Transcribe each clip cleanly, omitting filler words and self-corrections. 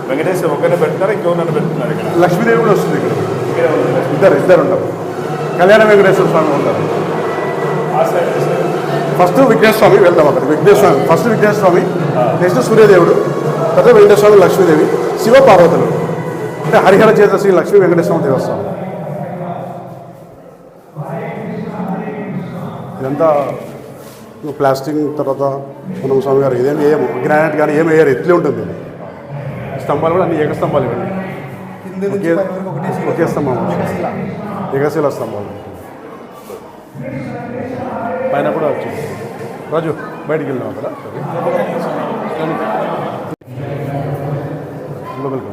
వెంకటేశ్వర ఒక్కనే పెడుతున్నారు, ఇంకెవరన్నా పెడుతున్నారు. ఇక్కడ లక్ష్మీదేవి కూడా వస్తుంది. ఇక్కడ ఇద్దరు ఉంటారు. కళ్యాణ వెంకటేశ్వర స్వామి ఉంటారు. ఫస్ట్ విఘ్నేశ్వర స్వామి వెళ్తాం. అక్కడ విఘ్నేశ్వర స్వామి ఫస్ట్ విఘ్నేశ్వర స్వామి, నెక్స్ట్ సూర్యదేవుడు, తర్వాత వెంకటేశ్వర స్వామి, లక్ష్మీదేవి, శివ పార్వతులు. అంటే హరిహర చేత శ్రీ లక్ష్మీ వెంకటేశ్వర దేవస్థానం. ఇదంతా ప్లాస్టింగ్, తర్వాత మనం స్వామి గారు ఇదేమి వేయము, గ్రానైట్ కానీ ఏమి వేయరు, ఎట్లే ఉంటుంది. స్తంభాలు కూడా అన్ని ఏకస్తంభాలు ఇవన్నీ, ఒకే స్తంభం, ఏకశిల స్తంభాలు. పైన కూడా వచ్చింది. రాజు బయటికి వెళ్ళినాం అక్కడ లోపలికి.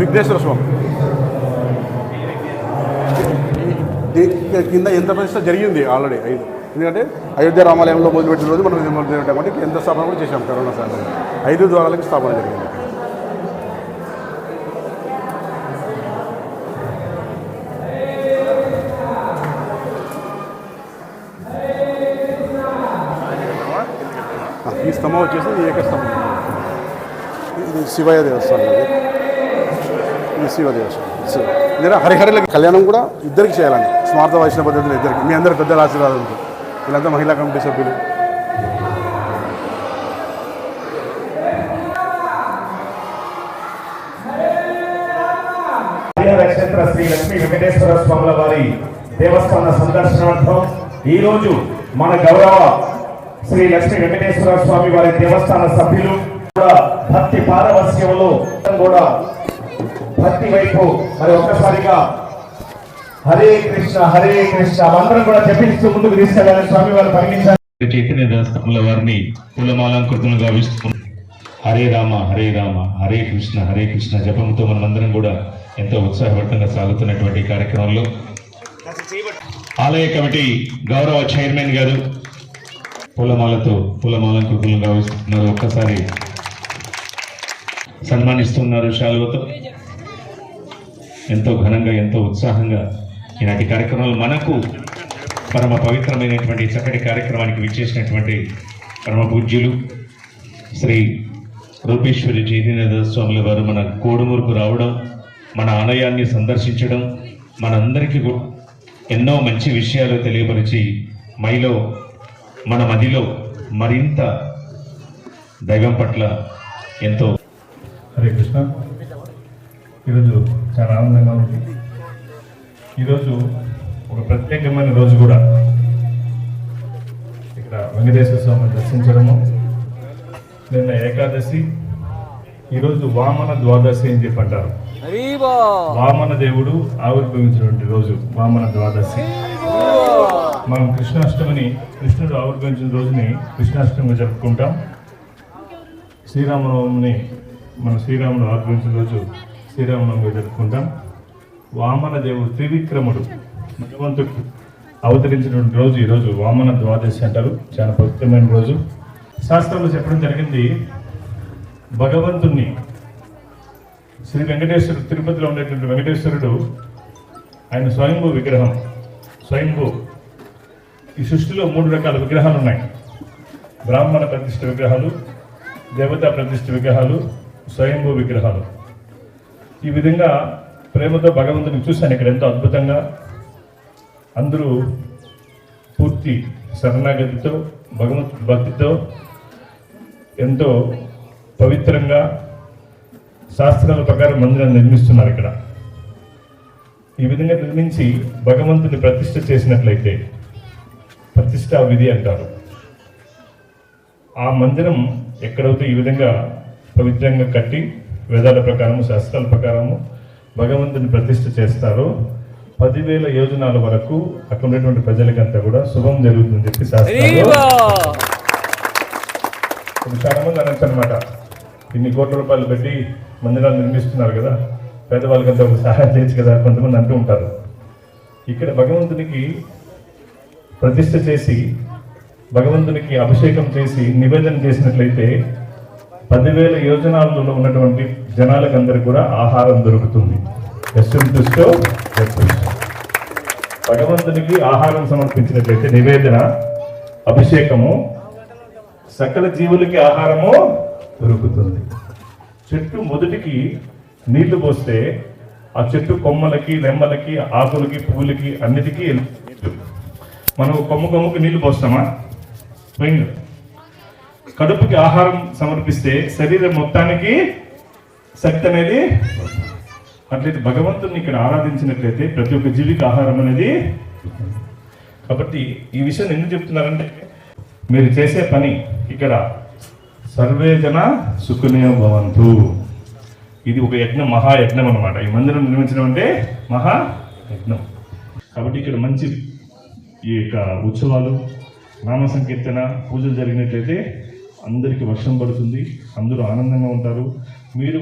విఘ్నేశ్వర స్వామి కింద యంత్ర ప్రతిష్ట జరిగింది ఆల్రెడీ 5. ఎందుకంటే అయోధ్య రామాలయంలో మొదలుపెట్టిన రోజు మనం మొదలుపెట్టామంటే యంత్ర స్థాపన కూడా చేశాం. కరోనా సమయంలో 5 ద్వారాలకి స్థాపన జరిగింది. ఈ స్తంభం వచ్చేసి ఏకస్తంభం. ఇది శివయ్య దేవస్థానం. ఇది శివ దేవస్థానం. లేదా హరిహరుల కళ్యాణం కూడా ఇద్దరికి చేయాలని స్మార్త వైష్ణవ పద్ధతిలో ఇద్దరికి. మీ అందరు పెద్దల ఆశీర్వాదంతో వీళ్ళంతా మహిళా కమిటీ సభ్యులు. నక్షత్ర శ్రీ లక్ష్మీ వెంకటేశ్వర స్వాముల వారి దేవస్థాన సందర్శనార్థం ఈరోజు మన గౌరవ శ్రీ లక్ష్మీ వెంకటేశ్వర స్వామి వారి దేవస్థాన సభ్యులు కూడా భక్తి పారవస్యంలో కూడా భక్తి వైపు మరి ఒక్కసారిగా హరే కృష్ణ హరే కృష్ణ మంత్రం కూడా జపిస్తూ ముందుకు తీసుకెళ్లాలని స్వామి వారు పరిగణించారు. చైతన్య దాసముల వారిని పూలమాలంకృతులుగా గావిస్తున్నారు. హరే రామ హరే రామ హరే కృష్ణ జపంతో మనమందరం కూడా ఎంతో ఉత్సాహభరితంగా సాగుతున్నటువంటి కార్యక్రమంలో ఆలయ కమిటీ గౌరవ చైర్మన్ గారు పూలమాలంకృతులను గావిస్తున్నారు. ఒక్కసారి సన్మానిస్తున్నారు శాలువతో. ఎంతో ఘనంగా, ఎంతో ఉత్సాహంగా ఈనాటి కార్యక్రమాలు మనకు పరమ పవిత్రమైనటువంటి చక్కటి కార్యక్రమానికి విచ్చేసినటువంటి పరమ పూజ్యులు శ్రీ రూపేశ్వరి చైతన్య స్వాముల వారు మన కోడుమూరుకు రావడం, మన ఆలయాన్ని సందర్శించడం మనందరికీ ఎన్నో మంచి విషయాలు తెలియపరిచి మన మదిలో మరింత దైవం పట్ల ఎంతో. హరే కృష్ణ. ఈరోజు చాలా ఆనందంగా ఉంది. ఈరోజు ఒక ప్రత్యేకమైన రోజు కూడా. ఇక్కడ వెంకటేశ్వర స్వామిని దర్శించడము, నిన్న ఏకాదశి, ఈరోజు వామన ద్వాదశి అని చెప్పి అంటారు. వామన దేవుడు ఆవిర్భవించినటువంటి రోజు వామన ద్వాదశి. మనం కృష్ణాష్టమిని, కృష్ణుడు ఆవిర్భవించిన రోజుని కృష్ణాష్టమిగా జరుపుకుంటాం. శ్రీరామనవమిని శ్రీరాముడు ఆవిర్భవించిన రోజు శ్రీరామనవమిగా జరుపుకుంటాం. వామన దేవుడు త్రివిక్రముడు భగవంతుడు అవతరించినటువంటి రోజు ఈరోజు వామన ద్వాదశి అంటారు. చాలా పవిత్రమైన రోజు. శాస్త్రంలో చెప్పడం జరిగింది, భగవంతుణ్ణి శ్రీ వెంకటేశ్వరుడు, తిరుపతిలో ఉండేటువంటి వెంకటేశ్వరుడు ఆయన స్వయంభూ విగ్రహం. స్వయంభూ. ఈ సృష్టిలో 3 రకాల విగ్రహాలు ఉన్నాయి. బ్రాహ్మణ ప్రతిష్ఠ విగ్రహాలు, దేవతా ప్రతిష్ఠ విగ్రహాలు, స్వయంభూ విగ్రహాలు. ఈ విధంగా ప్రేమతో భగవంతుని చూశాను ఇక్కడ. ఎంతో అద్భుతంగా అందరూ పూర్తి శరణాగతితో, భగవంతుడి భక్తితో, ఎంతో పవిత్రంగా శాస్త్రాల ప్రకారం మందిరాన్ని నిర్మిస్తున్నారు ఇక్కడ. ఈ విధంగా నిర్మించి భగవంతుని ప్రతిష్ఠ చేసినట్లయితే ప్రతిష్టా విధి అంటారు. ఆ మందిరం ఎక్కడైతే ఈ విధంగా పవిత్రంగా కట్టి వేదాల ప్రకారము శాస్త్రాల ప్రకారము భగవంతుని ప్రతిష్ఠ చేస్తారో 10,000 యోజనాల వరకు అక్కడ ఉన్నటువంటి ప్రజలకంతా కూడా శుభం జరుగుతుందని చెప్పి శాస్త్రాలు చాలా మంది అనొచ్చు అనమాట. ఇన్ని కోట్ల రూపాయలు పెట్టి మందిరాలు నిర్మిస్తున్నారు కదా, పేదవాళ్ళకంతా ఒక సహాయం చేయొచ్చు కదా కొంతమంది అంటూ ఉంటారు. ఇక్కడ భగవంతునికి ప్రతిష్ఠ చేసి భగవంతునికి అభిషేకం చేసి నివేదన చేసినట్లయితే 10,000 యోజనాలలో ఉన్నటువంటి జనాలకు అందరికీ కూడా ఆహారం దొరుకుతుంది. భగవంతునికి ఆహారం సమర్పించినట్లయితే నివేదన, అభిషేకము, సకల జీవులకి ఆహారము దొరుకుతుంది. చెట్టు మొదటికి నీళ్లు పోస్తే ఆ చెట్టు కొమ్మలకి, రెమ్మలకి, ఆకులకి, పువ్వులకి అన్నిటికీ మనం కొమ్మకి నీళ్లు పోస్తామా? పోయింది. కడుపుకి ఆహారం సమర్పిస్తే శరీరం మొత్తానికి శక్తి అనేది. అట్లయితే భగవంతుని ఇక్కడ ఆరాధించినట్లయితే ప్రతి ఒక్క జీవికి ఆహారం అనేది. కాబట్టి ఈ విషయం ఎందుకు చెప్తున్నారంటే మీరు చేసే పని ఇక్కడ సర్వే జన సుఖినో భవంతు, ఇది ఒక యజ్ఞం, మహాయజ్ఞం అన్నమాట. ఈ మందిరం నిర్మించడం అంటే మహాయజ్ఞం. కాబట్టి ఇక్కడ మంచి ఈ యొక్క ఉత్సవాలు, నామ సంకీర్తన, పూజలు జరిగినట్లయితే అందరికీ వర్షం పడుతుంది, అందరూ ఆనందంగా ఉంటారు. మీరు